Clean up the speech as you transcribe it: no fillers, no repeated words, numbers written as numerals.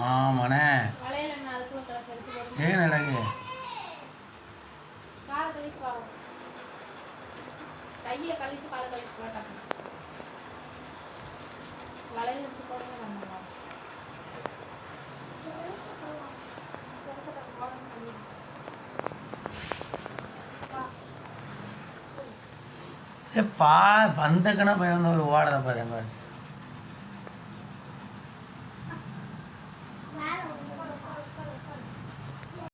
ஆமாண்ணே ஏன் நடக்கு பா பந்தக்கணா பயம் ஓடாத பாரு பாரு